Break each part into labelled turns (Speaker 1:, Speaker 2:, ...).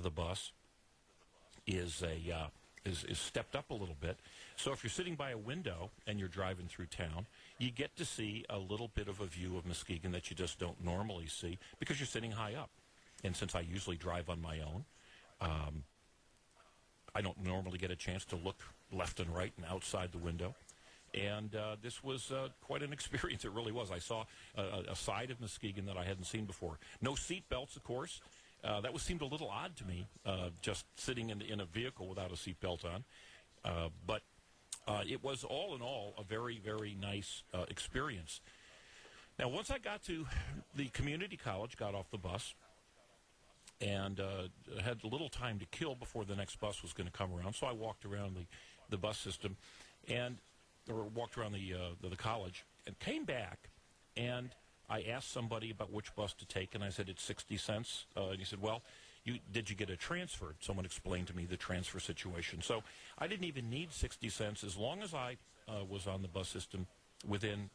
Speaker 1: the bus is stepped up a little bit. So if you're sitting by a window and you're driving through town, you get to see a little bit of a view of Muskegon that you just don't normally see because you're sitting high up. And since I usually drive on my own, I don't normally get a chance to look left and right and outside the window. And this was quite an experience. It really was. I saw a side of Muskegon that I hadn't seen before. No seat belts, of course. That seemed a little odd to me, just sitting in a vehicle without a seat belt on. But it was, all in all, a very, very nice experience. Now, once I got to the community college, got off the bus, and had a little time to kill before the next bus was going to come around, so I walked around the bus system, or walked around the college, and came back, and I asked somebody about which bus to take, and I said, it's 60 cents. And he said, well, did you get a transfer? Someone explained to me the transfer situation. So I didn't even need 60 cents. As long as I was on the bus system within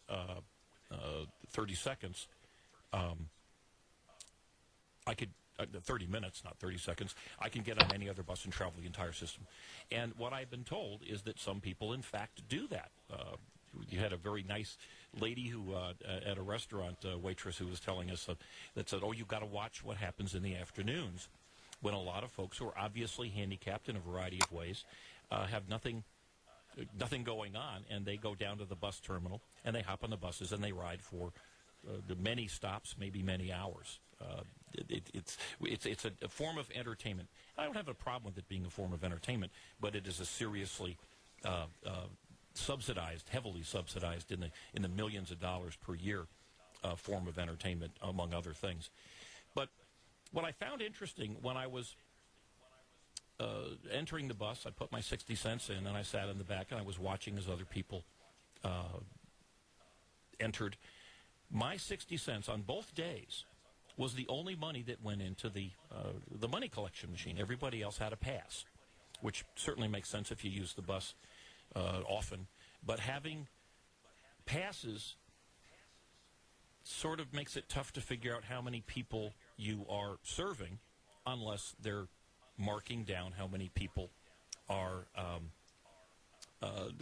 Speaker 1: 30 seconds, I could, 30 minutes, not 30 seconds, I can get on any other bus and travel the entire system. And what I've been told is that some people, in fact, do that. You had a very nice lady who, at a restaurant, waitress who was telling us that said, oh, you've got to watch what happens in the afternoons when a lot of folks who are obviously handicapped in a variety of ways have nothing going on, and they go down to the bus terminal, and they hop on the buses, and they ride for many stops, maybe many hours. It's a form of entertainment. I don't have a problem with it being a form of entertainment, but it is a seriously subsidized, heavily subsidized in the millions of dollars per year form of entertainment, among other things. But what I found interesting when I was entering the bus, I put my 60 cents in, and I sat in the back, and I was watching as other people entered. My 60 cents on both days was the only money that went into the money collection machine. Everybody else had a pass, which certainly makes sense if you use the bus often. But having passes sort of makes it tough to figure out how many people you are serving unless they're marking down how many people are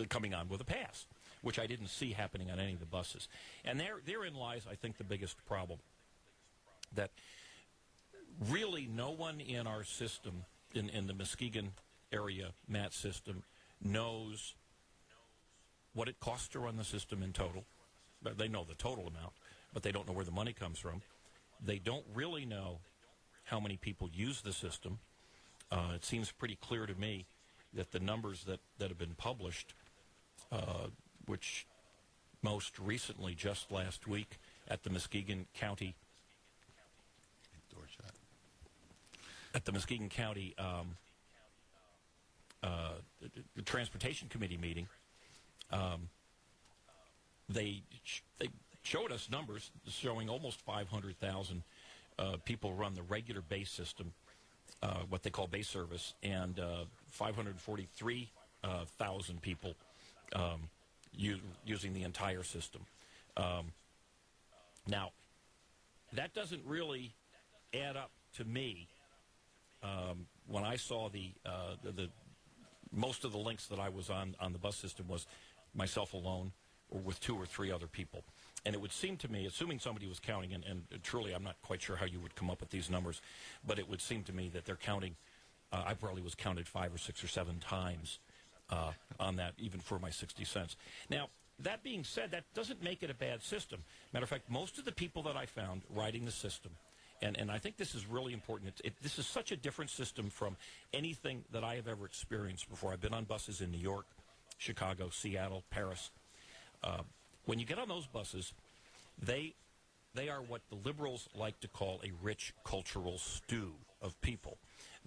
Speaker 1: coming on with a pass, which I didn't see happening on any of the buses. And therein lies, I think, the biggest problem, that really no one in our system, in the Muskegon area MATS system, knows what it costs to run the system in total. They know the total amount, but they don't know where the money comes from. They don't really know how many people use the system. It seems pretty clear to me that the numbers that have been published, which most recently, just last week, at the Muskegon County the Transportation Committee meeting, they showed us numbers showing almost 500,000 people run the regular base system, what they call base service, and 543,000 people using the entire system. Now, that doesn't really add up to me. When I saw the most of the links that I was on the bus system was myself alone or with 2 or 3 other people. And it would seem to me, assuming somebody was counting, and truly I'm not quite sure how you would come up with these numbers, but it would seem to me that they're counting, I probably was counted 5 or 6 or 7 times on that, even for my 60 cents. Now, that being said, that doesn't make it a bad system. Matter of fact, most of the people that I found riding the system, and I think this is really important, this is such a different system from anything that I have ever experienced before. I've been on buses in New York, Chicago, Seattle, Paris. When you get on those buses, they are what the liberals like to call a rich cultural stew of people.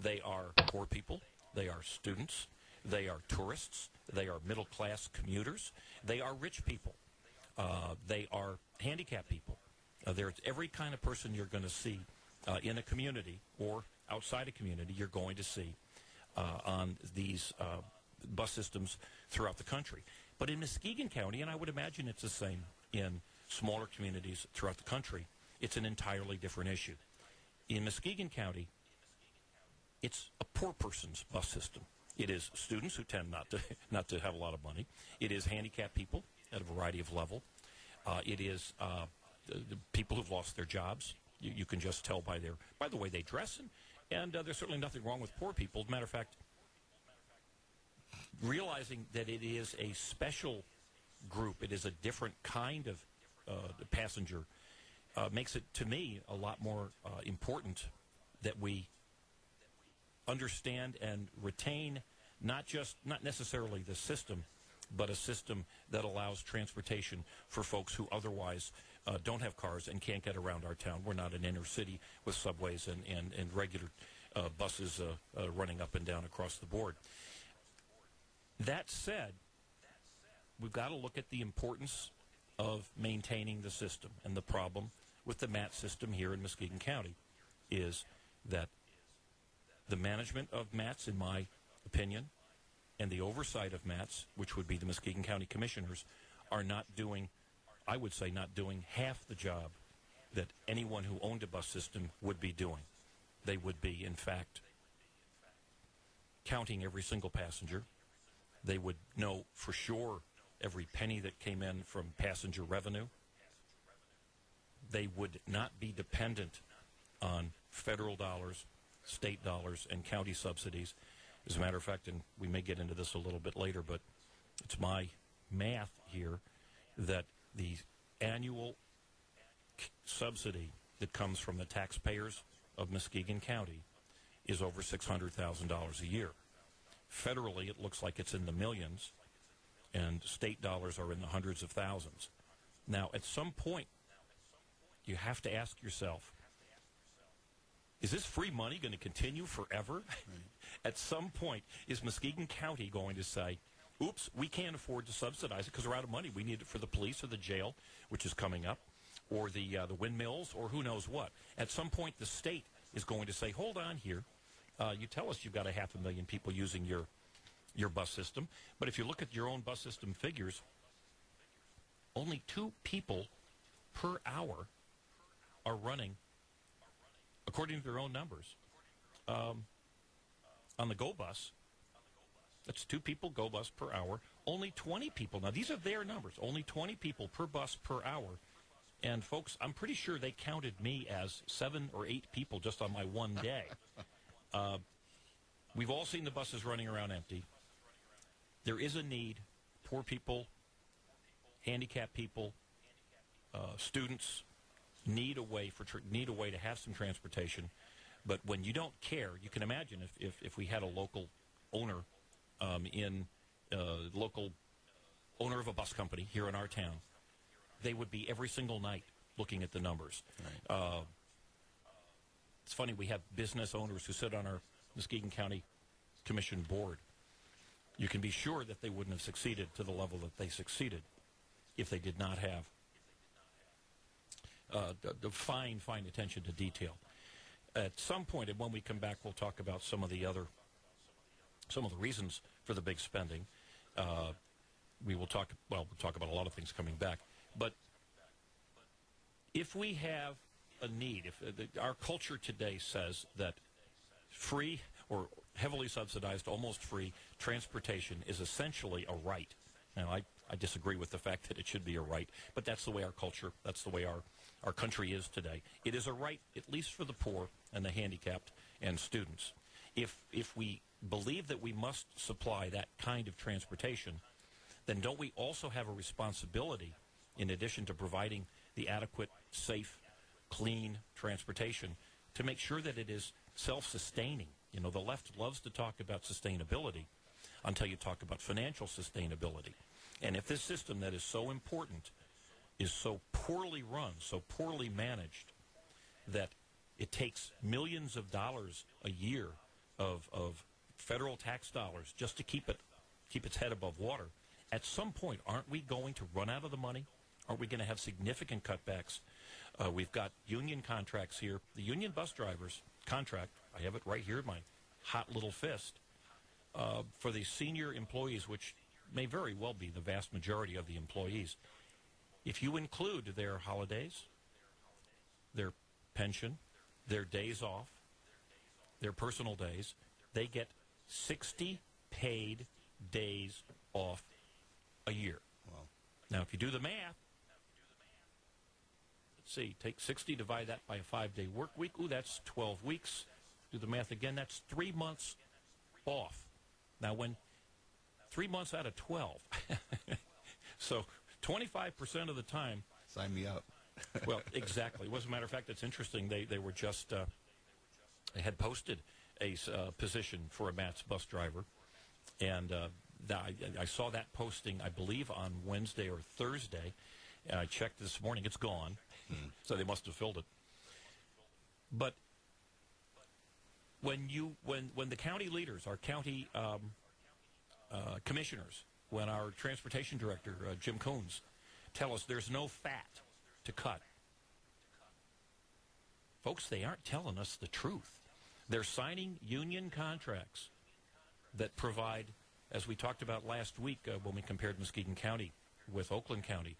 Speaker 1: They are poor people. They are students. They are tourists. They are middle-class commuters. They are rich people. They are handicapped people. There's every kind of person you're going to see in a community or outside a community you're going to see on these bus systems throughout the country. But in Muskegon County, and I would imagine it's the same in smaller communities throughout the country, it's an entirely different issue. In Muskegon County, it's a poor person's bus system. It is students who tend not to have a lot of money. It is handicapped people at a variety of level. It is the people who've lost their jobs. You can just tell by the way they dress, and there's certainly nothing wrong with poor people. As a matter of fact, realizing that it is a special group, it is a different kind of passenger, makes it, to me, a lot more important that we understand and retain not necessarily the system, but a system that allows transportation for folks who otherwise don't have cars and can't get around our town. We're not an inner city with subways and regular buses running up and down across the board. That said, we've got to look at the importance of maintaining the system. And the problem with the MATS system here in Muskegon County is that the management of MATS, in my opinion, and the oversight of MATS, which would be the Muskegon County Commissioners, are not doing, I would say, not doing half the job that anyone who owned a bus system would be doing. They would be, in fact, counting every single passenger. They would know for sure every penny that came in from passenger revenue. They would not be dependent on federal dollars, state dollars, and county subsidies. As a matter of fact, and we may get into this a little bit later, but it's my math here that the annual subsidy that comes from the taxpayers of Muskegon County is over $600,000 a year. Federally, it looks like it's in the millions, and state dollars are in the hundreds of thousands. Now, at some point, you have to ask yourself, is this free money going to continue forever? Right. At some point, is Muskegon County going to say, oops, we can't afford to subsidize it because we're out of money. We need it for the police or the jail, which is coming up, or the windmills, or who knows what. At some point, the state is going to say, hold on here. You tell us you've got 500,000 people using your bus system, but if you look at your own bus system figures, only 2 people per hour are running, according to their own numbers. On the Go Bus, that's 2 people Go Bus per hour, only 20 people. Now, these are their numbers, only 20 people per bus per hour. And, folks, I'm pretty sure they counted me as 7 or 8 people just on my one day. We've all seen the buses running around empty. There is a need. Poor people, handicapped people, students need a way to have some transportation. But when you don't care, you can imagine if we had a local owner local owner of a bus company here in our town, they would be every single night looking at the numbers. Right. It's funny, we have business owners who sit on our Muskegon County Commission board. You can be sure that they wouldn't have succeeded to the level that they succeeded if they did not have the fine attention to detail. At some point, and when we come back, we'll talk about some of the reasons for the big spending. We'll talk about a lot of things coming back. But if we have a need, our culture today says that free or heavily subsidized, almost free transportation is essentially a right. Now, I disagree with the fact that it should be a right, but that's the way our culture, that's the way our country is today. It is a right, at least for the poor and the handicapped and students. If we believe that we must supply that kind of transportation, then don't we also have a responsibility, in addition to providing the adequate, safe, clean transportation, to make sure that it is self-sustaining? You know, the left loves to talk about sustainability until you talk about financial sustainability. And if this system that is so important is so poorly run, so poorly managed, that it takes millions of dollars a year of federal tax dollars just to keep its head above water, at some point, aren't we going to run out of the money? Aren't we going to have significant cutbacks? We've got union contracts here. The union bus drivers contract, I have it right here in my hot little fist, for the senior employees, which may very well be the vast majority of the employees. If you include their holidays, their pension, their days off, their personal days, they get 60 paid days off a year.
Speaker 2: Wow.
Speaker 1: Now, if you do the math, let's see, take 60, divide that by a 5-day work week. Ooh, that's 12 weeks. Do the math again, that's 3 months off. Now, when 3 months out of 12, so 25% of the time.
Speaker 2: Sign me up.
Speaker 1: Well, exactly. As a matter of fact, it's interesting. They were just, they had posted a position for a MATS bus driver. And I saw that posting, I believe, on Wednesday or Thursday. I checked this morning. It's gone. So they must have filled it. But when the county leaders, our county commissioners, when our transportation director, Jim Coons, tell us there's no fat to cut, folks, they aren't telling us the truth. They're signing union contracts that provide, as we talked about last week when we compared Muskegon County with Oakland County,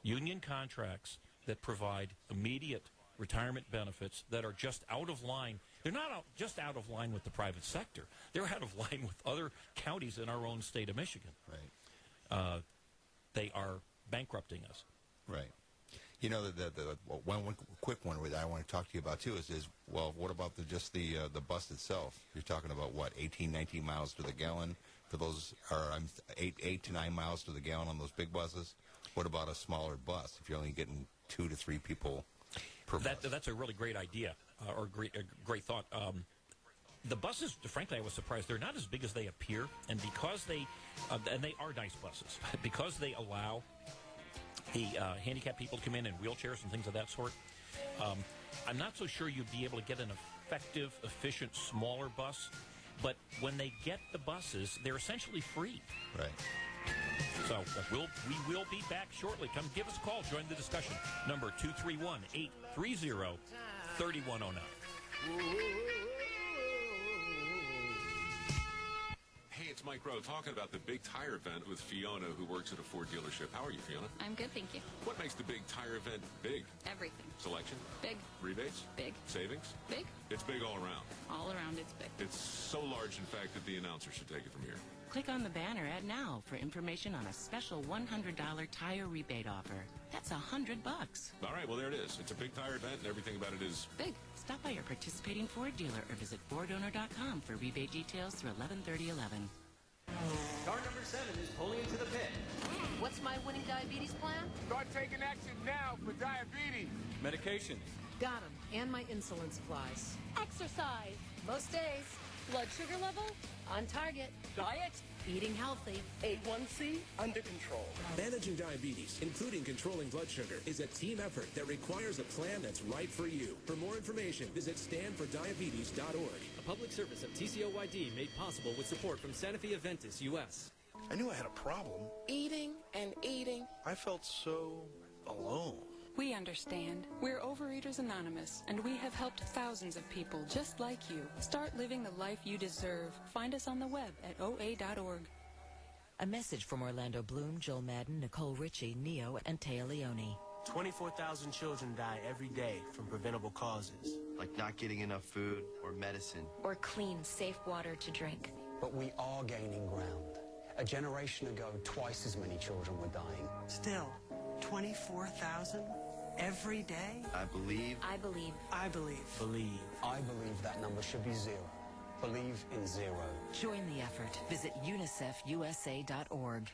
Speaker 1: union contracts that provide immediate retirement benefits that are just out of line. They're not just out of line with the private sector. They're out of line with other counties in our own state of Michigan.
Speaker 2: Right.
Speaker 1: They are bankrupting us.
Speaker 2: Right. You know, the one quick one that I want to talk to you about, too, is well, what about just the bus itself? You're talking about, what, 18, 19 miles to the gallon for those, or 8 to 9 miles to the gallon on those big buses? What about a smaller bus if you're only getting 2 to 3 people per bus?
Speaker 1: That's a really great idea, or great thought. The buses, frankly, I was surprised. They're not as big as they appear, and because they are nice buses, because they allow the handicapped people to come in wheelchairs and things of that sort, I'm not so sure you'd be able to get an effective, efficient, smaller bus. But when they get the buses, they're essentially free.
Speaker 2: Right.
Speaker 1: So we will be back shortly. Come give us a call. Join the discussion. Number 231-830-3109.
Speaker 3: Hey, it's Mike Rowe talking about the big tire event with Fiona, who works at a Ford dealership. How are you, Fiona?
Speaker 4: I'm good, thank you.
Speaker 3: What makes the big tire event big?
Speaker 4: Everything.
Speaker 3: Selection?
Speaker 4: Big.
Speaker 3: Rebates?
Speaker 4: Big.
Speaker 3: Savings?
Speaker 4: Big.
Speaker 3: It's big all around.
Speaker 4: All around it's big.
Speaker 3: It's so large, in fact, that the announcer should take it from here.
Speaker 5: Click on the banner ad now for information on a special $100 tire rebate offer. That's $100.
Speaker 3: All right, well, there it is. It's a big tire event, and everything about it is
Speaker 4: big.
Speaker 5: Stop by your participating Ford dealer or visit FordOwner.com for rebate details through 11/30/11.
Speaker 6: Car number 7 is pulling into the pit.
Speaker 7: What's my winning diabetes plan?
Speaker 8: Start taking action now for diabetes.
Speaker 6: Medications.
Speaker 7: Got 'em. And my insulin supplies.
Speaker 9: Exercise.
Speaker 7: Most days.
Speaker 9: Blood sugar level
Speaker 7: On target.
Speaker 9: diet.
Speaker 7: Eating healthy.
Speaker 9: A1C under control.
Speaker 10: Managing diabetes, including controlling blood sugar, is a team effort that requires a plan that's right for you. For more information, visit standfordiabetes.org.
Speaker 6: A public service of TCOYD made possible with support from Santa Fe Adventist U.S.
Speaker 8: I knew I had a problem.
Speaker 9: Eating and eating.
Speaker 8: I felt so alone.
Speaker 11: We understand. We're Overeaters Anonymous, and we have helped thousands of people just like you. Start living the life you deserve. Find us on the web at oa.org.
Speaker 12: A message from Orlando Bloom, Joel Madden, Nicole Ritchie, Neo, and Taya Leone.
Speaker 13: 24,000 children die every day from preventable causes.
Speaker 14: Like not getting enough food or medicine.
Speaker 15: Or clean, safe water to drink.
Speaker 16: But we are gaining ground. A generation ago, twice as many children were dying.
Speaker 13: Still, 24,000 every day?
Speaker 14: I believe.
Speaker 15: I believe.
Speaker 13: I believe.
Speaker 16: Believe. I believe that number should be 0. Believe in 0.
Speaker 12: Join the effort. Visit unicefusa.org.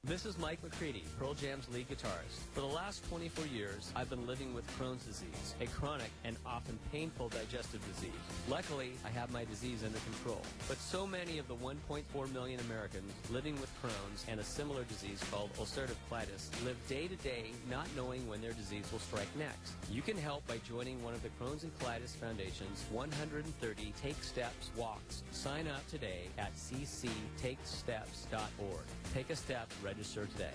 Speaker 6: This is Mike McCready, Pearl Jam's lead guitarist. For the last 24 years, I've been living with Crohn's disease, a chronic and often painful digestive disease. Luckily, I have my disease under control. But so many of the 1.4 million Americans living with Crohn's and a similar disease called ulcerative colitis live day to day not knowing when their disease will strike next. You can help by joining one of the Crohn's and Colitis Foundation's 130 Take Steps walks. Sign up today at cctakesteps.org. Take a step, register today.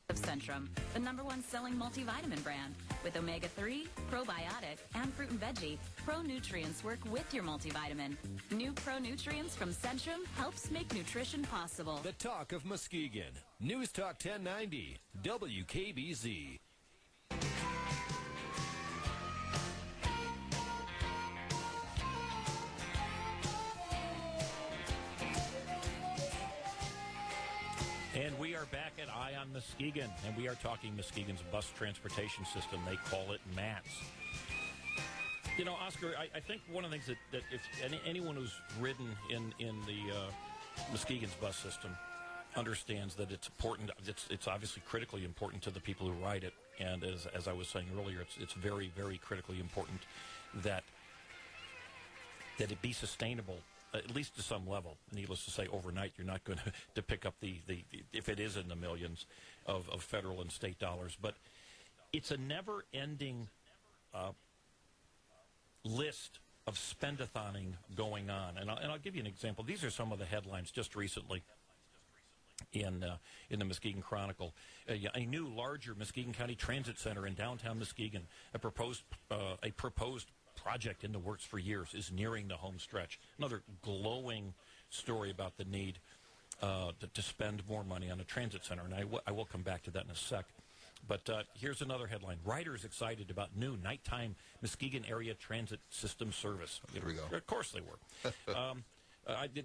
Speaker 17: Of Centrum, the #1 selling multivitamin brand. With omega-3, probiotic, and fruit and veggie, Pro Nutrients work with your multivitamin. New Pro Nutrients from Centrum helps make nutrition possible.
Speaker 18: The talk of Muskegon. News Talk 1090, WKBZ.
Speaker 1: are back at Eye on Muskegon, and we are talking Muskegon's bus transportation system. They call it MATS. You know, Oscar, I think one of the things that if anyone who's ridden in the Muskegon's bus system understands that it's important. It's obviously critically important to the people who ride it, and as I was saying earlier, it's very, very critically important that it be sustainable, at least to some level. Needless to say, overnight you're not going to pick up the if it is in the millions of federal and state dollars, but it's a never-ending list of spend-a-thoning going on, and I'll give you an example. These are some of the headlines just recently in the Muskegon Chronicle. A new, larger Muskegon County Transit Center in downtown Muskegon, a proposed project in the works for years, is nearing the home stretch. Another glowing story about the need to spend more money on a transit center, and I will come back to that in a sec. But here's another headline. Riders excited about new nighttime Muskegon area transit system service.
Speaker 2: Here we go.
Speaker 1: Of course they were.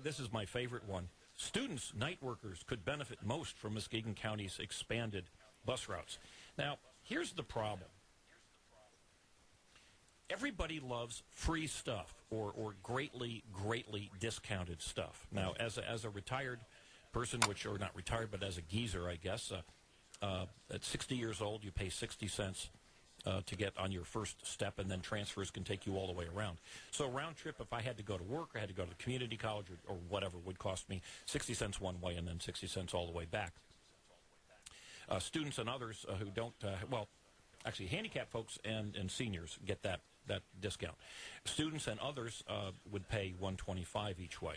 Speaker 1: This is my favorite one. Students, night workers could benefit most from Muskegon County's expanded bus routes. Now, here's the problem. Everybody loves free stuff or greatly discounted stuff. Now, as a retired person, or not retired, but as a geezer, I guess, at 60 years old, you pay 60 cents to get on your first step, and then transfers can take you all the way around. So a round trip, if I had to go to work, I had to go to the community college or whatever, would cost me 60 cents one way and then 60 cents all the way back. Students and others who don't, actually handicapped folks and seniors get that discount. Students and others would pay $1.25 each way.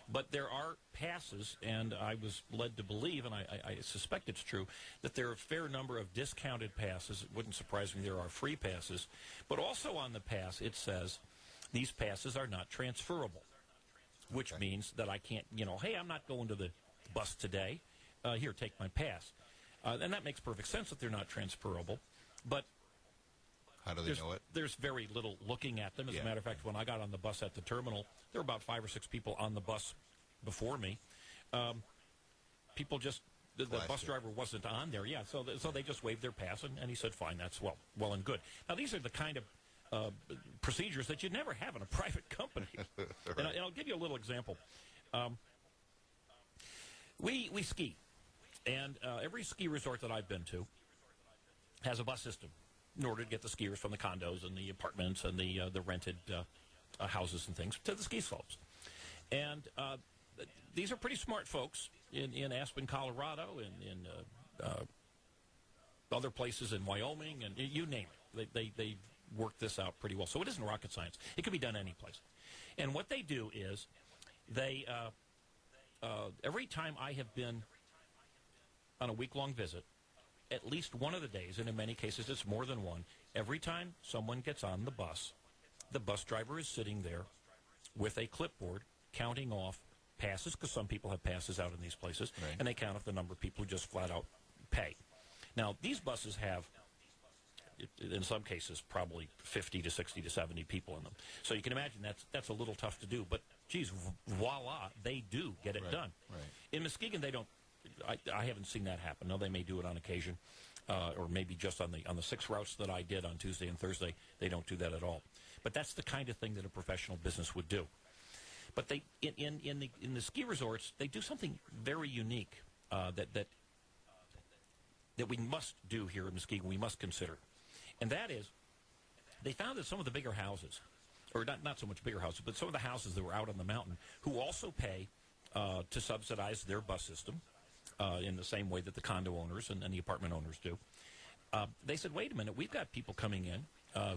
Speaker 1: But there are passes, and I was led to believe, and I suspect it's true, that there are a fair number of discounted passes. It wouldn't surprise me there are free passes. But also on the pass, it says these passes are not transferable, which means that I can't, hey, I'm not going to the bus today. Here, take my pass. And that makes perfect sense that they're not transferable. But
Speaker 2: how do they know it?
Speaker 1: There's very little looking at them. As a matter of fact, when I got on the bus at the terminal, there were about 5 or 6 people on the bus before me. People just, the bus driver wasn't on there. Yeah, so they just waved their pass, and he said, fine, that's well and good. Now, these are the kind of procedures that you'd never have in a private company. Right. And I'll give you a little example. We ski, and every ski resort that I've been to has a bus system in order to get the skiers from the condos and the apartments and the rented houses and things to the ski slopes. And these are pretty smart folks in Aspen, Colorado, and in other places in Wyoming, and you name it. They work this out pretty well. So it isn't rocket science. It can be done any place. And what they do is they, every time I have been on a week-long visit, at least one of the days, and in many cases it's more than one, every time someone gets on the bus driver is sitting there with a clipboard counting off passes, because some people have passes out in these places, right. And they count off the number of people who just flat out pay. Now, these buses have, in some cases, probably 50 to 60 to 70 people in them. So you can imagine that's a little tough to do, but geez, voila, they do get it done. Right. In Muskegon, they don't. I haven't seen that happen. Now, they may do it on occasion, or maybe just on the 6 routes that I did on Tuesday and Thursday, they don't do that at all. But that's the kind of thing that a professional business would do. But they in the ski resorts, they do something very unique that we must do here in Muskegon. We must consider, and that is, they found that some of the bigger houses, or not so much bigger houses, but some of the houses that were out on the mountain, who also pay to subsidize their bus system. In the same way that the condo owners and the apartment owners do. They said, wait a minute, we've got people coming in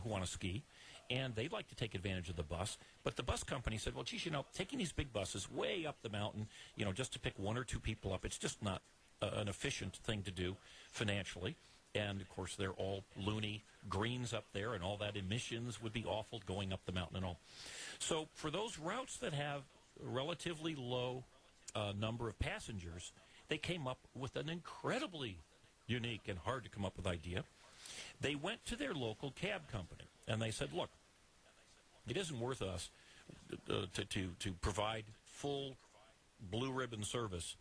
Speaker 1: who want to ski, and they'd like to take advantage of the bus. But the bus company said, well, geez, taking these big buses way up the mountain, just to pick 1 or 2 people up, it's just not an efficient thing to do financially. And, of course, they're all loony greens up there, and all that emissions would be awful going up the mountain and all. So for those routes that have a relatively low number of passengers, they came up with an incredibly unique and hard-to-come-up-with idea. They went to their local cab company, and they said, look, it isn't worth us to provide full blue ribbon service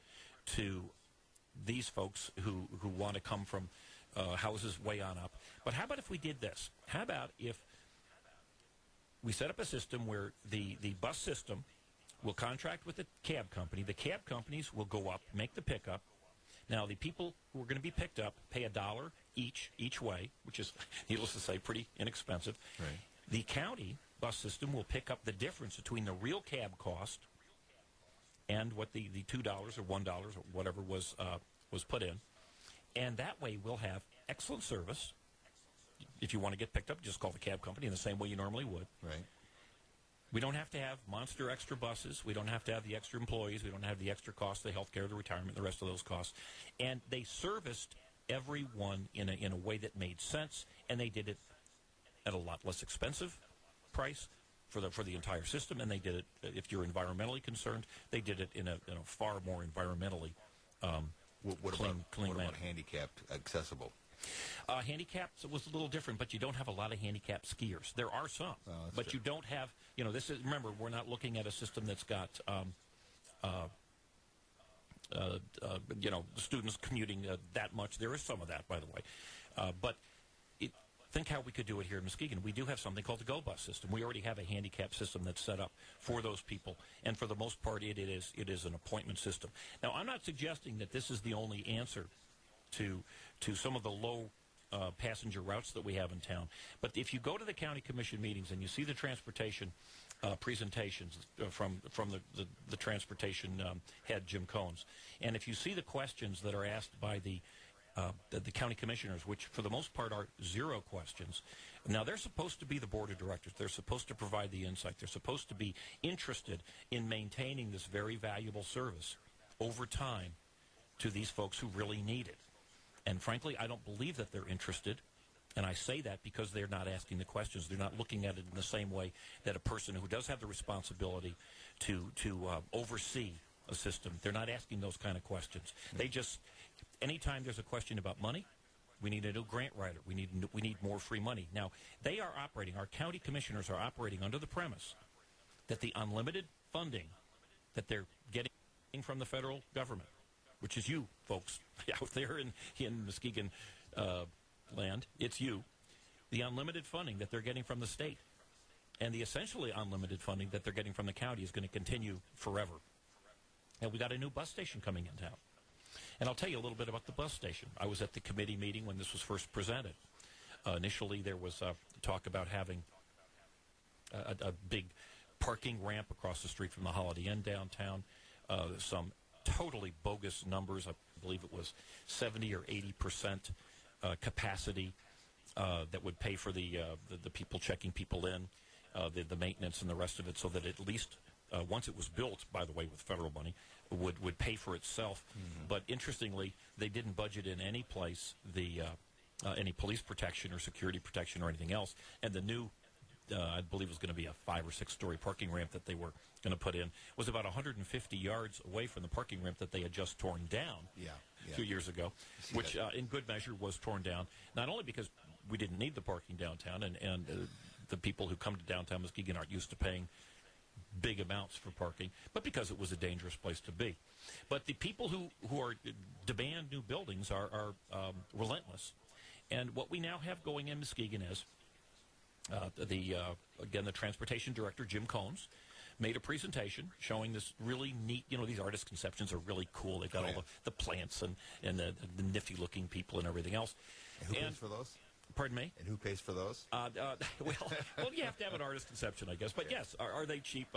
Speaker 1: to these folks who want to come from houses way on up. But how about if we did this? How about if we set up a system where the bus system will contract with the cab company. The cab companies will go up, make the pickup. Now, the people who are going to be picked up pay $1 each way, which is, needless to say, pretty inexpensive.
Speaker 2: Right.
Speaker 1: The county bus system will pick up the difference between the real cab cost and what the $2 or $1 or whatever was put in. And that way we'll have excellent service. If you want to get picked up, just call the cab company in the same way you normally would.
Speaker 2: Right.
Speaker 1: We don't have to have monster extra buses. We don't have to have the extra employees. We don't have the extra costs, the health care, the retirement, the rest of those costs. And they serviced everyone in a way that made sense, and they did it at a lot less expensive price for the entire system. And they did it, if you're environmentally concerned, they did it in a far more environmentally clean manner.
Speaker 2: About handicapped accessible?
Speaker 1: Handicapped was a little different, but you don't have a lot of handicapped skiers. There are some, but you don't have, this is, remember, we're not looking at a system that's got, students commuting that much. There is some of that, by the way. But think how we could do it here in Muskegon. We do have something called the Go Bus system. We already have a handicap system that's set up for those people, and for the most part, it is an appointment system. Now, I'm not suggesting that this is the only answer to some of the low passenger routes that we have in town. But if you go to the county commission meetings and you see the transportation presentations from the transportation head, Jim Cones, and if you see the questions that are asked by the county commissioners, which for the most part are zero questions. Now, they're supposed to be the board of directors. They're supposed to provide the insight. They're supposed to be interested in maintaining this very valuable service over time to these folks who really need it. And frankly, I don't believe that they're interested. And I say that because they're not asking the questions. They're not looking at it in the same way that a person who does have the responsibility to oversee a system, they're not asking those kind of questions. They just, anytime there's a question about money, we need a new grant writer. We need more free money. Now, they are operating, our county commissioners are operating under the premise that the unlimited funding that they're getting from the federal government, which is you folks out there in Muskegon land, it's you, the unlimited funding that they're getting from the state and the essentially unlimited funding that they're getting from the county is going to continue forever. And we got a new bus station coming in town. And I'll tell you a little bit about the bus station. I was at the committee meeting when this was first presented. Initially, there was talk about having a big parking ramp across the street from the Holiday Inn downtown, some totally bogus numbers. I believe it was 70 or 80% capacity that would pay for the people checking people in, the maintenance and the rest of it, so that at least once it was built, by the way, with federal money, would pay for itself. Mm-hmm. But interestingly, they didn't budget in any place any police protection or security protection or anything else. And the new, I believe it was going to be a 5 or 6 story parking ramp that they were going to put in, was about 150 yards away from the parking ramp that they had just torn down 2 years ago, which in good measure was torn down, not only because we didn't need the parking downtown, and the people who come to downtown Muskegon aren't used to paying big amounts for parking, but because it was a dangerous place to be. But the people who demand new buildings are relentless. And what we now have going in Muskegon is again, the transportation director, Jim Cones, made a presentation showing this really neat, these artist conceptions are really cool. They've got all the plants and the nifty-looking people and everything else.
Speaker 2: And who pays for those?
Speaker 1: Pardon me?
Speaker 2: And who pays for those?
Speaker 1: Well, you have to have an artist conception, I guess. But yes, are they cheap?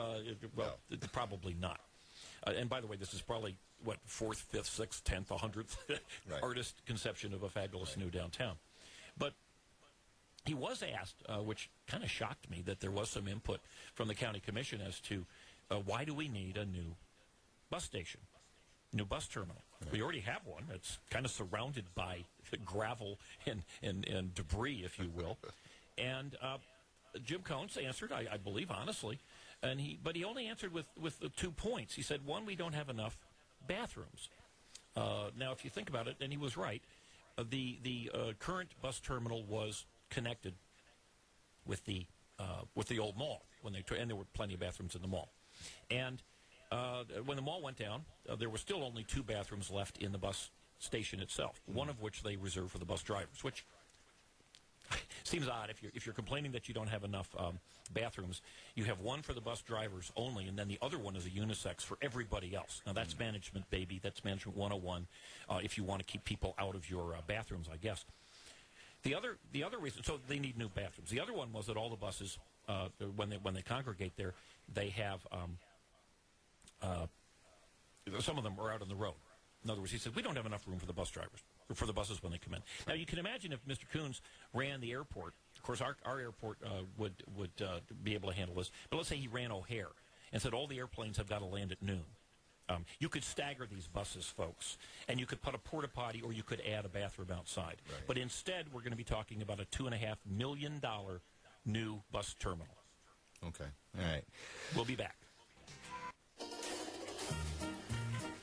Speaker 1: Well, probably not. And by the way, this is probably, 4th, 5th, 6th, 10th, 100th artist conception of a fabulous new downtown. But he was asked, which kind of shocked me, that there was some input from the county commission as to why do we need a new bus station, new bus terminal? Right. We already have one. It's kind of surrounded by gravel and debris, if you will. And Jim Cones answered, I believe, honestly, but he only answered with 2 points. He said, one, we don't have enough bathrooms. Now, if you think about it, and he was right, the current bus terminal was connected with the old mall and there were plenty of bathrooms in the mall. And when the mall went down, there were still only 2 bathrooms left in the bus station itself, one of which they reserve for the bus drivers, which seems odd. If you're complaining that you don't have enough bathrooms, you have one for the bus drivers only, and then the other one is a unisex for everybody else. Now, that's management, baby. That's management 101, if you want to keep people out of your bathrooms, I guess. The other reason, so they need new bathrooms. The other one was that all the buses, when they congregate there, they have some of them are out on the road. In other words, he said, we don't have enough room for the bus drivers, or for the buses when they come in. Now, you can imagine if Mr. Coons ran the airport. Of course, our airport would be able to handle this. But let's say he ran O'Hare and said all the airplanes have got to land at noon. You could stagger these buses, folks, and you could put a porta potty or you could add a bathroom outside. Right. But instead, we're going to be talking about a $2.5 million new bus terminal.
Speaker 2: Okay. All right.
Speaker 1: We'll be back.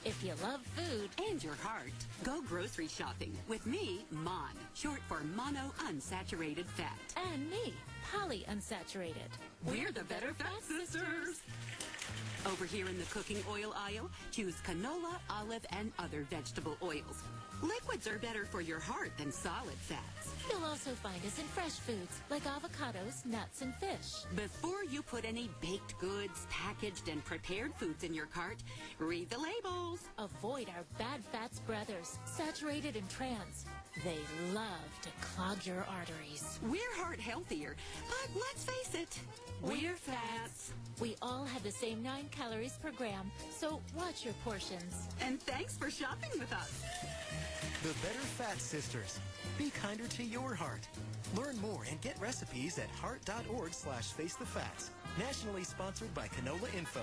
Speaker 4: If you love food and your heart, go grocery shopping with me, MON, short for mono-unsaturated fat.
Speaker 19: And me, polyunsaturated.
Speaker 4: We're the Better Fat Sisters. Over here in the cooking oil aisle, choose canola, olive, and other vegetable oils. Liquids are better for your heart than solid fats.
Speaker 19: You'll also find us in fresh foods like avocados, nuts, and fish.
Speaker 4: Before you put any baked goods, packaged, and prepared foods in your cart, read the labels.
Speaker 19: Avoid our bad fats brothers, saturated and trans. They love to clog your arteries.
Speaker 4: We're heart healthier, but let's face it, we're fats.
Speaker 19: We all have the same 9 calories per gram, so watch your portions.
Speaker 4: And thanks for shopping with us.
Speaker 20: The Better Fat Sisters. Be kinder to your heart. Learn more and get recipes at heart.org/facethefats. Nationally sponsored by Canola Info.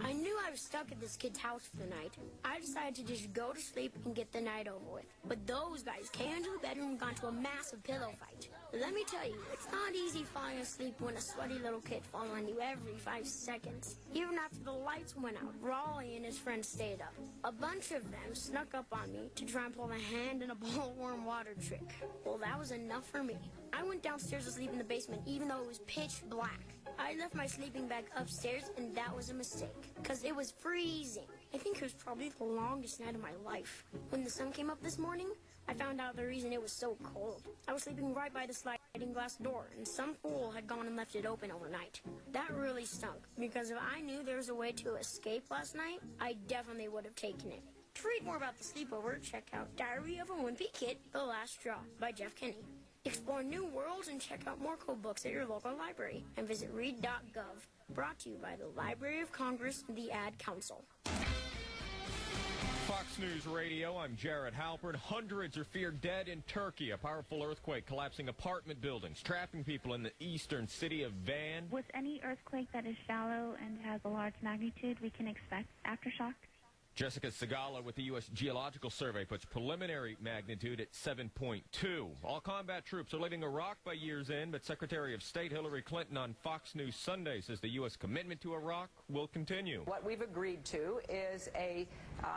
Speaker 21: I knew I was stuck at this kid's house for the night. I decided to just go to sleep and get the night over with. But those guys came into the bedroom and got into a massive pillow fight. Let me tell you, it's not easy falling asleep when a sweaty little kid falls on you every 5 seconds. Even after the lights went out, Raleigh and his friends stayed up. A bunch of them snuck up on me to try and pull a hand in a bowl of warm water trick. Well, that was enough for me. I went downstairs to sleep in the basement even though it was pitch black. I left my sleeping bag upstairs, and that was a mistake, because it was freezing. I think it was probably the longest night of my life. When the sun came up this morning, I found out the reason it was so cold. I was sleeping right by the sliding glass door, and some fool had gone and left it open overnight. That really stunk, because if I knew there was a way to escape last night, I definitely would have taken it. To read more about the sleepover, check out Diary of a Wimpy Kid, The Last Straw by Jeff Kinney. Explore new worlds and check out more cool books at your local library. And visit read.gov. Brought to you by the Library of Congress and the Ad Council.
Speaker 22: Fox News Radio, I'm Jared Halpern. Hundreds are feared dead in Turkey. A powerful earthquake collapsing apartment buildings, trapping people in the eastern city of Van.
Speaker 23: With any earthquake that is shallow and has a large magnitude, we can expect aftershock.
Speaker 22: Jessica Segala with the U.S. Geological Survey puts preliminary magnitude at 7.2. All combat troops are leaving Iraq by year's end, but Secretary of State Hillary Clinton on Fox News Sunday says the U.S. commitment to Iraq will continue.
Speaker 24: What we've agreed to is a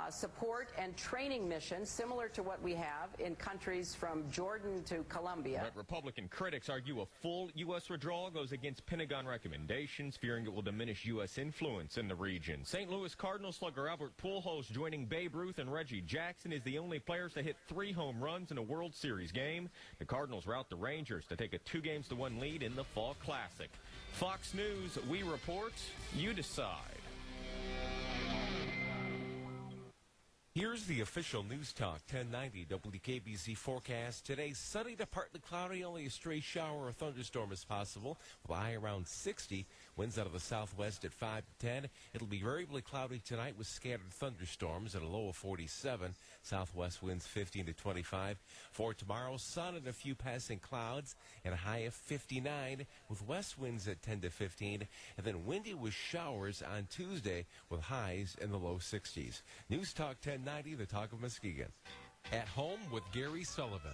Speaker 24: support and training mission similar to what we have in countries from Jordan to Colombia.
Speaker 22: But Republican critics argue a full U.S. withdrawal goes against Pentagon recommendations, fearing it will diminish U.S. influence in the region. St. Louis Cardinals slugger Albert Pujols joining Babe Ruth and Reggie Jackson is the only players to hit 3 home runs in a World Series game. The Cardinals rout the Rangers to take a 2-1 lead in the Fall Classic. Fox News, we report, you decide.
Speaker 25: Here's the official News Talk 1090 WKBC forecast. Today, sunny to partly cloudy. Only a stray shower or thunderstorm is possible. With a high around 60. Winds out of the southwest at 5 to 10. It'll be variably cloudy tonight with scattered thunderstorms at a low of 47. Southwest winds 15 to 25. For tomorrow, sun and a few passing clouds and a high of 59 with west winds at 10 to 15. And then windy with showers on Tuesday with highs in the low 60s. News Talk 1090, the talk of Muskegon. At home with Gary Sullivan.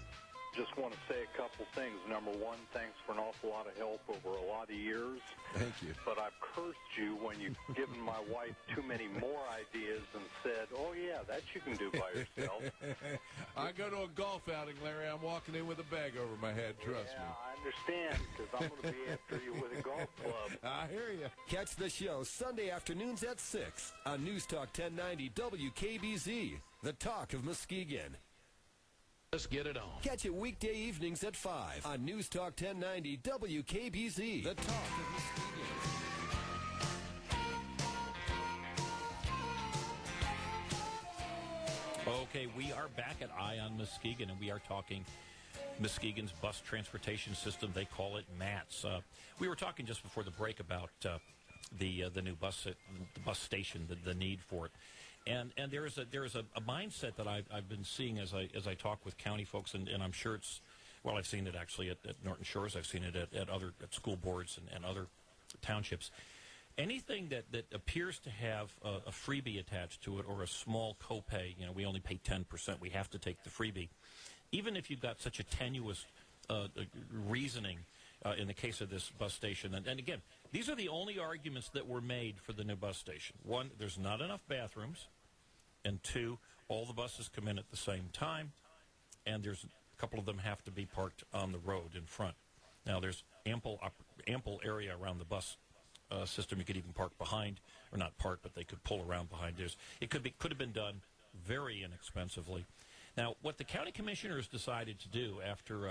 Speaker 3: Just want to say a couple things. Number one, thanks for an awful lot of help over a lot of years.
Speaker 2: Thank you.
Speaker 3: But I've cursed you when you've given my wife too many more ideas and said, oh, yeah, that you can do by yourself.
Speaker 5: I go to a golf outing, Larry. I'm walking in with a bag over my head, trust me.
Speaker 3: I understand, because I'm going to be after you with a golf club.
Speaker 5: I hear you.
Speaker 18: Catch the show Sunday afternoons at 6 on News Talk 1090 WKBZ, the talk of Muskegon.
Speaker 5: Let's get it on.
Speaker 18: Catch it weekday evenings at 5 on News Talk 1090 WKBZ, the talk of Muskegon.
Speaker 1: Okay, we are back at Eye on Muskegon, and we are talking Muskegon's bus transportation system. They call it MATS. We were talking just before the break about the new bus station, the need for it. And there is a mindset that I've been seeing as I talk with county folks, and I'm sure it's, well, I've seen it actually at Norton Shores. I've seen it at school boards and other townships. Anything that appears to have a freebie attached to it or a small copay, we only pay 10%. We have to take the freebie. Even if you've got such a tenuous reasoning in the case of this bus station. And again, these are the only arguments that were made for the new bus station. One, there's not enough bathrooms. And two, all the buses come in at the same time. And there's a couple of them have to be parked on the road in front. Now, there's ample area around the bus system. You could even park behind, or not park, but they could pull around behind. It could have been done very inexpensively. Now, what the county commissioners decided to do after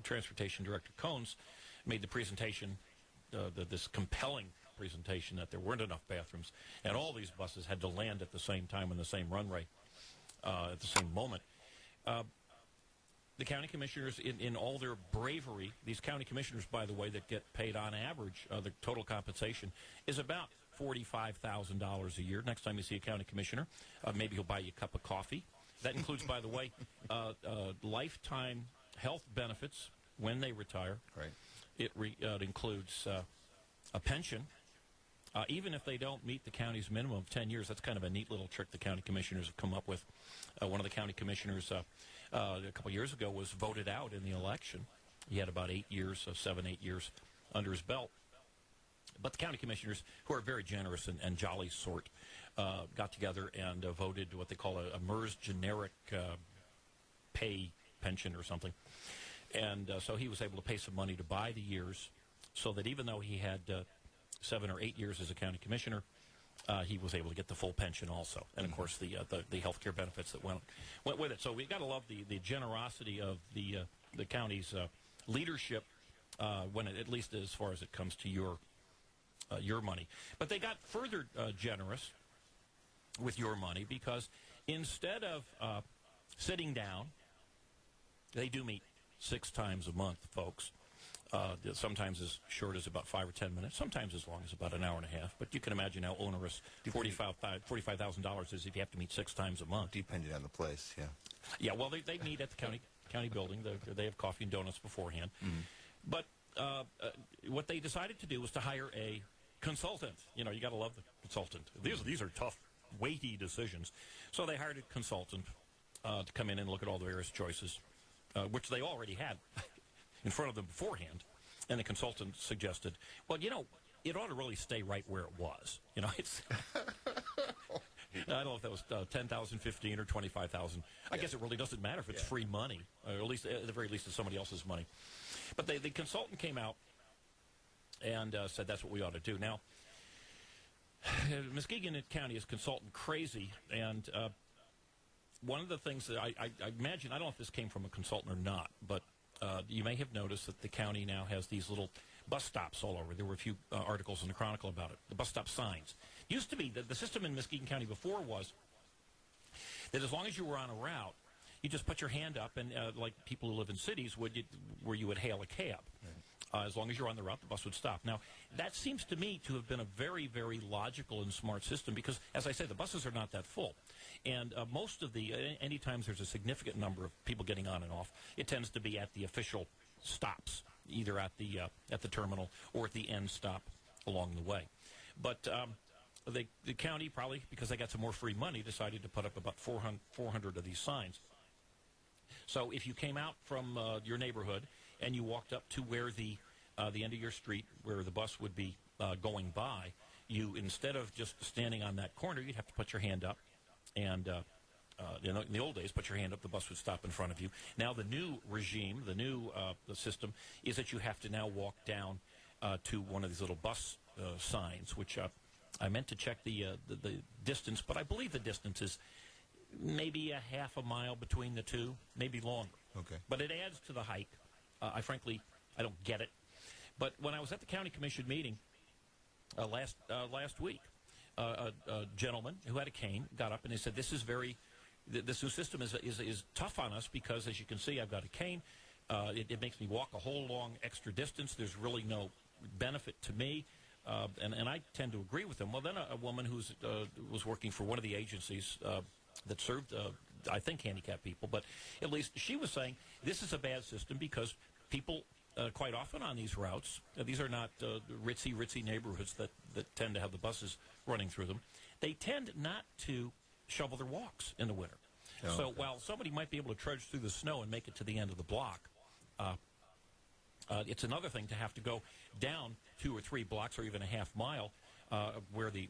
Speaker 1: Transportation Director Cones made the presentation, this compelling presentation that there weren't enough bathrooms, and all these buses had to land at the same time in the same runway at the same moment. The county commissioners, in all their bravery, these county commissioners, by the way, that get paid on average, the total compensation is about $45,000 a year. Next time you see a county commissioner, maybe he'll buy you a cup of coffee. That includes, by the way, lifetime health benefits when they retire.
Speaker 2: Right.
Speaker 1: It includes a pension. Even if they don't meet the county's minimum of 10 years, that's kind of a neat little trick the county commissioners have come up with. One of the county commissioners a couple years ago was voted out in the election. He had about 8 years, 7, 8 years under his belt. But the county commissioners, who are very generous and jolly sort, got together and voted what they call a MERS generic pay pension or something. And so he was able to pay some money to buy the years so that even though he had 7 or 8 years as a county commissioner, he was able to get the full pension also. And, of course, the health care benefits that went with it. So we've got to love the generosity of the county's leadership when it, at least as far as it comes to your money. But they got further generous with your money because instead of sitting down, they do meet 6 times a month, folks. Sometimes as short as about 5 or 10 minutes, sometimes as long as about an hour and a half. But you can imagine how onerous $45,000 is if you have to meet 6 times a month.
Speaker 2: Depending on the place, yeah.
Speaker 1: Yeah, well, they meet at the county building. They have coffee and donuts beforehand. Mm-hmm. But what they decided to do was to hire a consultant. You got to love the consultant. These are tough, weighty decisions. So they hired a consultant to come in and look at all the various choices, which they already had in front of them beforehand. And the consultant suggested, well, it ought to really stay right where it was. It's I don't know if that was 10,000, 15, or 25,000. I guess it really doesn't matter if it's free money, or at least at the very least it's somebody else's money. But the consultant came out and said that's what we ought to do. Now, Muskegon County is consultant crazy, and one of the things that I imagine, I don't know if this came from a consultant or not, but you may have noticed that the county now has these little bus stops all over. There were a few articles in the Chronicle about it, the bus stop signs. Used to be, the system in Muskegon County before was that as long as you were on a route, you just put your hand up, and like people who live in cities, where you would hail a cab. Right. As long as you're on the route, the bus would stop. Now, that seems to me to have been a very, very logical and smart system because, as I say, the buses are not that full. And most of any times there's a significant number of people getting on and off, it tends to be at the official stops, either at the terminal or at the end stop along the way. But the county, probably because they got some more free money, decided to put up about 400 of these signs. So if you came out from your neighborhood and you walked up to where the end of your street, where the bus would be going by, you, instead of just standing on that corner, you'd have to put your hand up. And in the old days, put your hand up, the bus would stop in front of you. Now the new regime, the new the system, is that you have to now walk down to one of these little bus signs, which I meant to check the distance, but I believe the distance is maybe a half a mile between the two, maybe longer.
Speaker 2: Okay.
Speaker 1: But it adds to the hike. I don't get it. But when I was at the county commission meeting last week, a gentleman who had a cane got up and he said, "This is this new system is tough on us because, as you can see, I've got a cane. It makes me walk a whole long extra distance. There's really no benefit to me." And I tend to agree with him. Well, then a woman who was working for one of the agencies that served, I think, handicapped people, but at least she was saying this is a bad system because people quite often on these routes, these are not ritzy neighborhoods that tend to have the buses running through them. They tend not to shovel their walks in the winter.
Speaker 2: Oh,
Speaker 1: so
Speaker 2: okay.
Speaker 1: while somebody might be able to trudge through the snow and make it to the end of the block, it's another thing to have to go down 2 or 3 blocks or even a half mile where the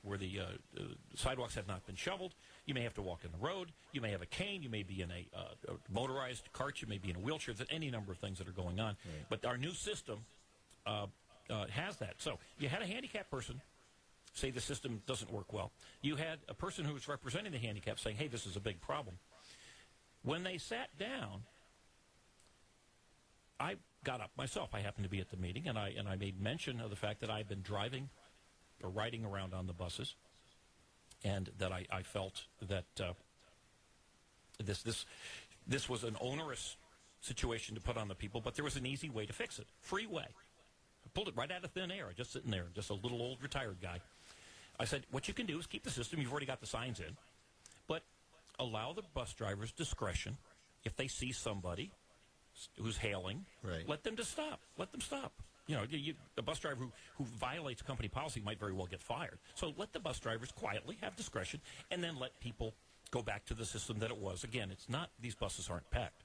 Speaker 1: sidewalks have not been shoveled. You may have to walk in the road. You may have a cane. You may be in a motorized cart. You may be in a wheelchair. There's any number of things that are going on.
Speaker 2: Right.
Speaker 1: But our new system has that. So you had a handicapped person say the system doesn't work well. You had a person who was representing the handicap saying, hey, this is a big problem. When they sat down, I got up myself. I happened to be at the meeting, and I made mention of the fact that I've been driving or riding around on the buses, and that I felt that this was an onerous situation to put on the people, but there was an easy way to fix it. Free way. I pulled it right out of thin air, just sitting there, just a little old retired guy. I said, what you can do is keep the system. You've already got the signs in, but allow the bus drivers discretion. If they see somebody who's hailing,
Speaker 2: right,
Speaker 1: let them just stop. Let them stop. You know, a bus driver who violates company policy might very well get fired. So let the bus drivers quietly have discretion, and then let people go back to the system that it was. Again, it's not, these buses aren't packed.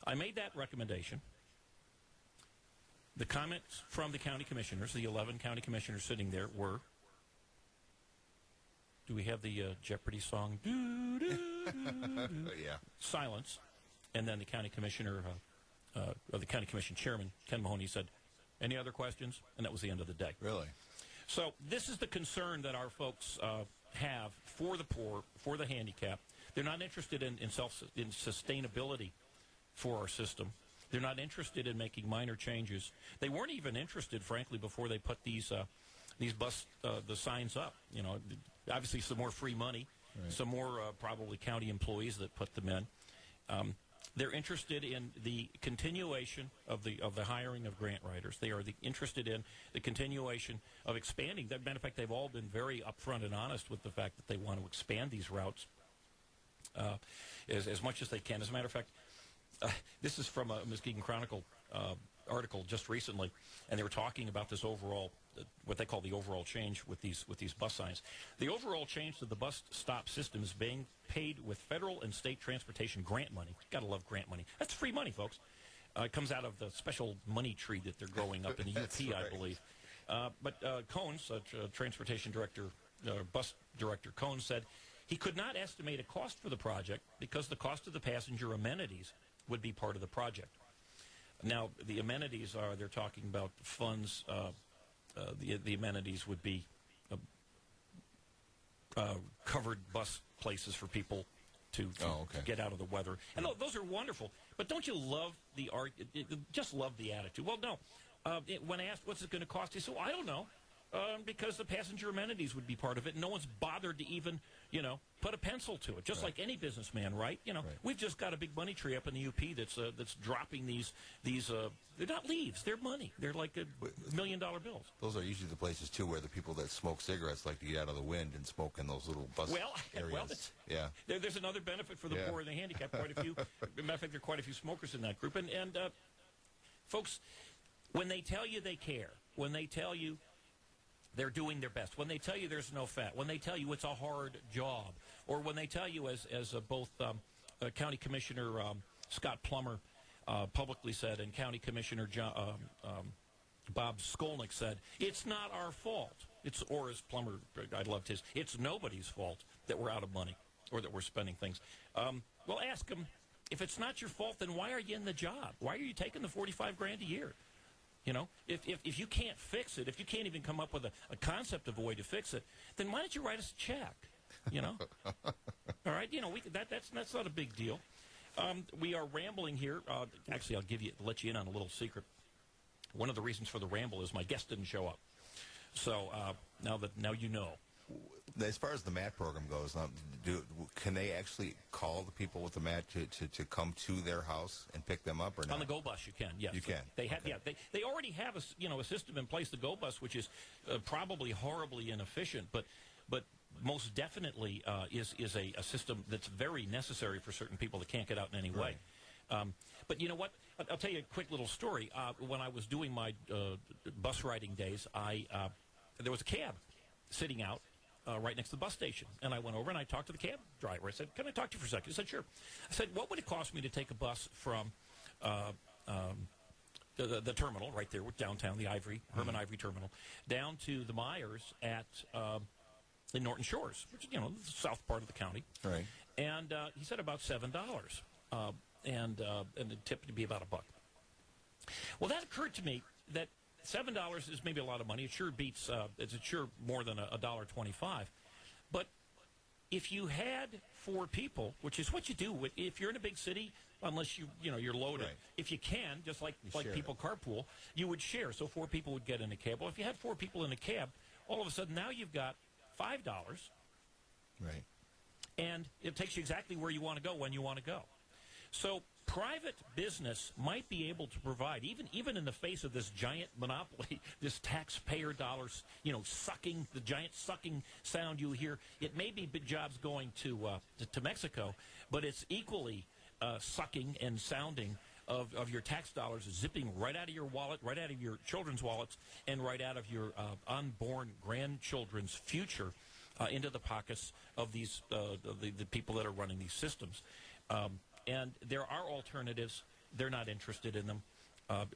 Speaker 1: I made that recommendation. The comments from the county commissioners, the 11 county commissioners sitting there, were, do we have the Jeopardy song? Doo, doo, doo, doo.
Speaker 2: Yeah.
Speaker 1: Silence. And then the county commissioner, or the county commission chairman, Ken Mahoney, said, any other questions? And that was the end of the day.
Speaker 2: Really?
Speaker 1: So this is the concern that our folks have for the poor, for the handicapped. They're not interested in sustainability for our system. They're not interested in making minor changes. They weren't even interested, frankly, before they put these the signs up. You know, obviously some more free money,
Speaker 2: right,
Speaker 1: some more probably county employees that put them in. They're interested in the continuation of the hiring of grant writers. They are interested in the continuation of expanding. As a matter of fact, they've all been very upfront and honest with the fact that they want to expand these routes as much as they can. As a matter of fact, this is from a Muskegon Chronicle article just recently, and they were talking about this overall, what they call the overall change with these bus signs. The overall change to the bus stop system is being paid with federal and state transportation grant money. Gotta love grant money. That's free money, folks. It comes out of the special money tree that they're growing up in the UP,
Speaker 2: right,
Speaker 1: I believe. But Cones, transportation director, bus director Cones, said he could not estimate a cost for the project because the cost of the passenger amenities would be part of the project. Now, the amenities are, they're talking about funds, the amenities would be covered bus places for people to get out of the weather. And those are wonderful. But don't you love just love the attitude? Well, no. When asked what's it going to cost, he said, well, I don't know. Because the passenger amenities would be part of it. No one's bothered to even, put a pencil to it. Just like any businessman, right? We've just got a big money tree up in the UP that's dropping these. They're not leaves. They're money. They're like $1 million bills.
Speaker 2: Those are usually the places too where the people that smoke cigarettes like to get out of the wind and smoke in those little bus areas.
Speaker 1: Well,
Speaker 2: yeah.
Speaker 1: There's another benefit for the poor and the handicapped. Quite a few. Matter of fact, there are quite a few smokers in that group. And folks, when they tell you they care, when they tell you they're doing their best, when they tell you there's no fat, when they tell you it's a hard job, or when they tell you, as both County Commissioner Scott Plummer publicly said, and County Commissioner Bob Skolnick said, it's not our fault. Or as Plummer, I loved his, it's nobody's fault that we're out of money or that we're spending things. Well, ask them, if it's not your fault, then why are you in the job? Why are you taking the $45,000 a year? You know, if you can't fix it, if you can't even come up with a concept of a way to fix it, then why don't you write us a check? You know, all right. You know, that's not a big deal. We are rambling here. Actually, I'll let you in on a little secret. One of the reasons for the ramble is my guest didn't show up. So now you know.
Speaker 2: As far as the MAT program goes, can they actually call the people with the MAT to come to their house and pick them up, or not?
Speaker 1: On the Go Bus, you can. Yes,
Speaker 2: you can.
Speaker 1: They have. Okay. Yeah, they already have a system in place, the Go Bus, which is probably horribly inefficient, but most definitely is a system that's very necessary for certain people that can't get out in any way. But you know what? I'll tell you a quick little story. When I was doing my bus riding days, there was a cab sitting out right next to the bus station. And I went over and I talked to the cab driver. I said, can I talk to you for a second? He said, sure. I said, what would it cost me to take a bus from the terminal right there downtown, the Herman Ivory Terminal, down to the Myers in Norton Shores, which is, the south part of the county.
Speaker 2: Right.
Speaker 1: And he said about $7. And the tip would be about $1. Well, that occurred to me that $7 is maybe a lot of money. It sure beats. It's sure more than $1.25. But if you had 4 people, which is what you do if you're in a big city, unless you're loaded. Right. If you can, just like people carpool, you would share. So 4 people would get in a cab. Well, if you had 4 people in a cab, all of a sudden now you've got $5.
Speaker 2: Right.
Speaker 1: And it takes you exactly where you want to go when you want to go. So private business might be able to provide, even in the face of this giant monopoly, this taxpayer dollars, sucking, the giant sucking sound you hear. It may be big jobs going to Mexico, but it's equally sucking and sounding of your tax dollars zipping right out of your wallet, right out of your children's wallets, and right out of your unborn grandchildren's future into the pockets of these the people that are running these systems. And there are alternatives. They're not interested in them.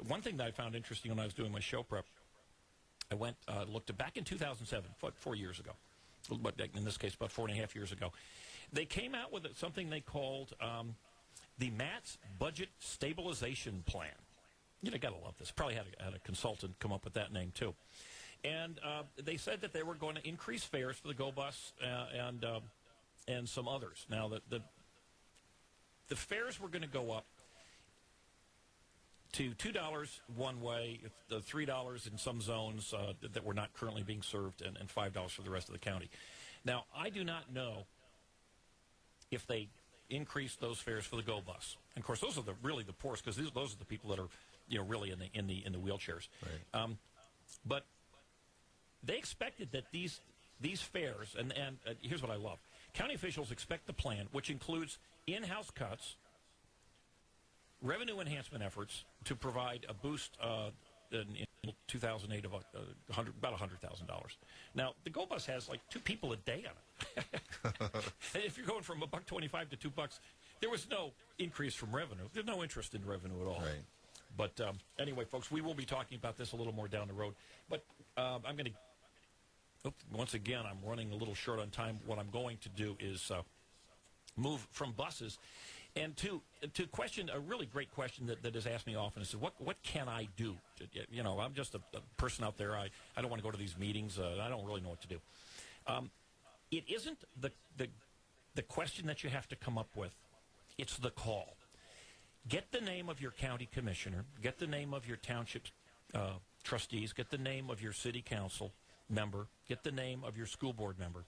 Speaker 1: One thing that I found interesting when I was doing my show prep, I went looked back in 2007, 4 years ago, but in this case about 4.5 years ago. They came out with something they called the MATS Budget Stabilization Plan. Gotta love this. Probably had a consultant come up with that name too. And they said that they were going to increase fares for the Go Bus and some others. Now the fares were going to go up to $2 one way, $3 in some zones that were not currently being served, and $5 for the rest of the county. Now, I do not know if they increased those fares for the Go Bus. And of course, those are really the poorest, because those are the people that are really in the wheelchairs.
Speaker 2: Right.
Speaker 1: But they expected that these fares, and here's what I love. County officials expect the plan, which includes in-house cuts, revenue enhancement efforts to provide a boost in 2008 of about $100,000. Now, the Go Bus has like 2 people a day on it. And if you're going from $1.25 to $2, there was no increase from revenue. There's no interest in revenue at all.
Speaker 2: Right.
Speaker 1: But anyway, folks, we will be talking about this a little more down the road. But I'm going to. Once again, I'm running a little short on time. What I'm going to do is move from buses and to question a really great question that is asked me often. Is what can I do? I'm just a person out there. I don't want to go to these meetings. I don't really know what to do. It isn't the question that you have to come up with. It's the call. Get the name of your county commissioner. Get the name of your township trustees. Get the name of your city council member. Get the name of your school board member,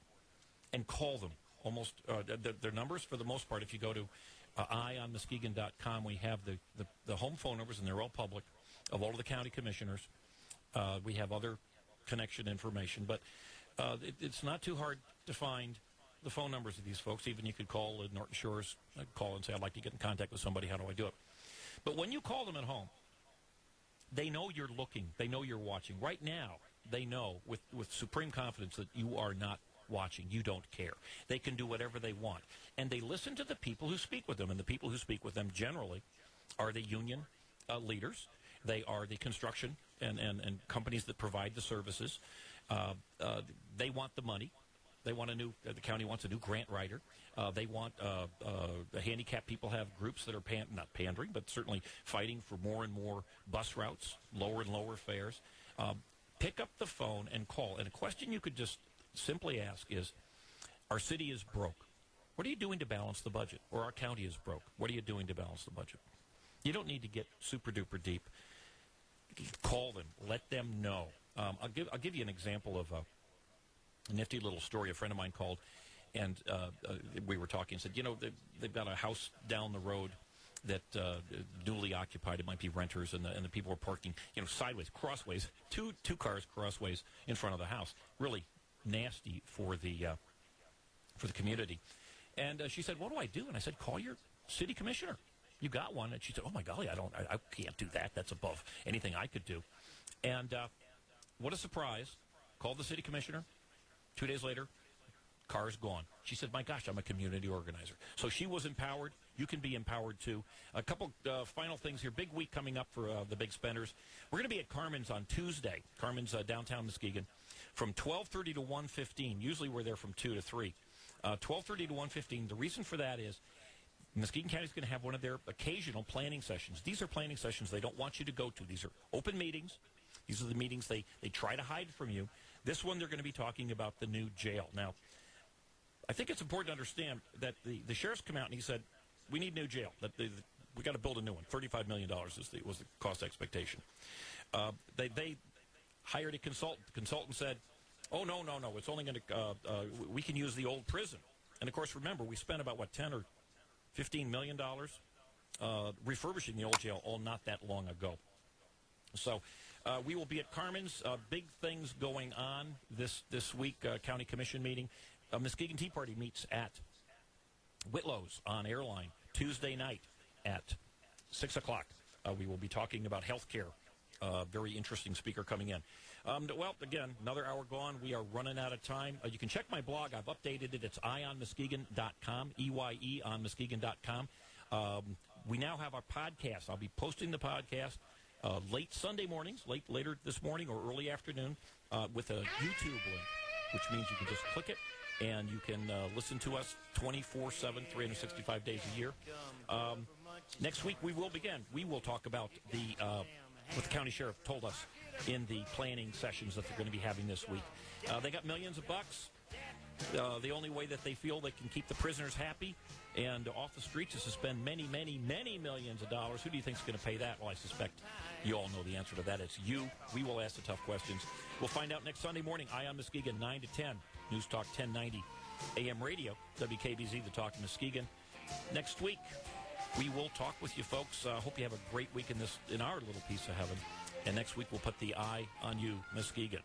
Speaker 1: and call them. Almost their numbers, for the most part, if you go to EyeOnMuskegon.com, we have the home phone numbers, and they're all public, of all of the county commissioners. We have other connection information, but it's not too hard to find the phone numbers of these folks. Even you could call Norton Shores, call and say, I'd like to get in contact with somebody. How do I do it? But when you call them at home, they know you're looking. They know you're watching. Right now, they know with supreme confidence that you are not watching. You don't care. They can do whatever they want. And they listen to the people who speak with them. And the people who speak with them generally are the union leaders. They are the construction and companies that provide the services. They want the money. They want the county wants a new grant writer. They want the handicapped people have groups that are not pandering, but certainly fighting for more and more bus routes, lower and lower fares. Pick up the phone and call. And a question you could just simply ask is, our city is broke. What are you doing to balance the budget? Or our county is broke. What are you doing to balance the budget? You don't need to get super duper deep. Call them. Let them know. I'll give you an example of a nifty little story. A friend of mine called, and we were talking and said, they've got a house down the road that newly occupied. It might be renters, and the people are parking, sideways, crossways, two cars crossways in front of the house. Really nasty for the community. And she said, "What do I do?" And I said, "Call your city commissioner. You got one." And she said, "Oh my golly, I can't do that. That's above anything I could do." And what a surprise! Called the city commissioner. 2 days later, car's gone. She said, "My gosh, I'm a community organizer." So she was empowered. You can be empowered too. A couple final things here. Big week coming up for the big spenders. We're going to be at Carmen's on Tuesday. Carmen's downtown Muskegon, from 12:30 to 1:15. Usually we're there from 2 to 3. 12:30 to 1:15. The reason for that is Muskegon County is going to have one of their occasional planning sessions. These are planning sessions they don't want you to go to. These are open meetings. These are the meetings they try to hide from you. This one, they're going to be talking about the new jail. Now, I think it's important to understand that the sheriff's come out and he said, we need a new jail. We got to build a new one. $35 million was the cost expectation. They hired a consultant. The consultant said, "Oh, no. It's only going to, we can use the old prison." And, of course, remember, we spent about, $10 or $15 million refurbishing the old jail not that long ago. So we will be at Carmen's. Big things going on this week, County Commission meeting. Muskegon Tea Party meets at Whitlow's on Airline Tuesday night at 6 o'clock. We will be talking about health care. Very interesting speaker coming in. Well, again, another hour gone. We are running out of time. You can check my blog. I've updated it. It's EyeOnMuskegon.com, EYE on Muskegon.com. We now have our podcast. I'll be posting the podcast late Sunday mornings, later this morning or early afternoon with a YouTube link, which means you can just click it and you can listen to us 24/7, 365 days a year. Next week we will begin. We will talk about what the county sheriff told us in the planning sessions that they're going to be having this week. They got millions of bucks. The only way that they feel they can keep the prisoners happy and off the streets is to spend many, many, many millions of dollars. Who do you think is going to pay that? Well, I suspect you all know the answer to that. It's you. We will ask the tough questions. We'll find out next Sunday morning. Eye on Muskegon, 9 to 10. News Talk 1090 AM radio, WKBZ, the Talk of Muskegon. Next week, we will talk with you folks. Hope you have a great week in our little piece of heaven. And next week, we'll put the eye on you, Muskegon.